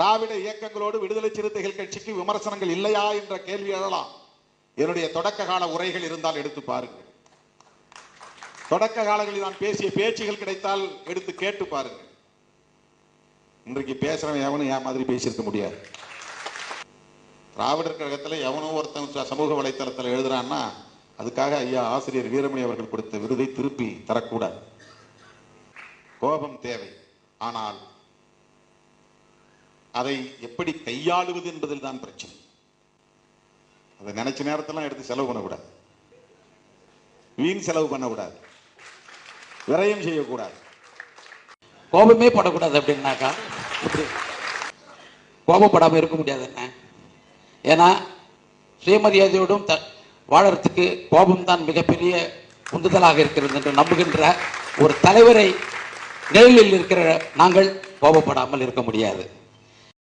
திராவிட இயக்கங்களோடு விடுதலை சிறுத்தைகள் கட்சிக்கு விமர்சனங்கள் இல்லையா என்ற கேள்வி எழலாம். என்னுடைய தொடக்க கால உரைகள் இருந்தால் எடுத்து பாருங்கள். தொடக்க காலங்களில் நான் பேசிய பேச்சுகள் கிடைத்தால் எடுத்து கேட்டு பாருங்கள். இன்றைக்கு பேசுறவன் எவனும் என் மாதிரி பேசியிருக்க முடியாது. திராவிடர் கழகத்தில் எவனும் ஒருத்தன் சமூக வலைத்தளத்தில் எழுதுறான்னா அதுக்காக ஐயா ஆசிரியர் வீரமணி அவர்கள் கொடுத்த விருதை திருப்பி தரக்கூடாது. கோபம் தேவை, ஆனால் அதை எப்படி கையாளுவது என்பதில் தான் பிரச்சனை. அதை நினைச்ச நேரத்தெல்லாம் எடுத்து செலவு பண்ணக்கூடாது, வீண் செலவு பண்ணக்கூடாது, விரயம் செய்யக்கூடாது. கோபமே படக்கூடாது அப்படின்னாக்கா கோபப்படாமல் இருக்க முடியாது என்ன? ஏன்னா சுயமரியாதையோடும் வாழறதுக்கு கோபம் தான் மிகப்பெரிய உந்துதலாக இருக்கிறது என்று நம்புகின்ற ஒரு தலைவரை நிழலில் இருக்கிற நாங்கள் கோபப்படாமல் இருக்க முடியாது.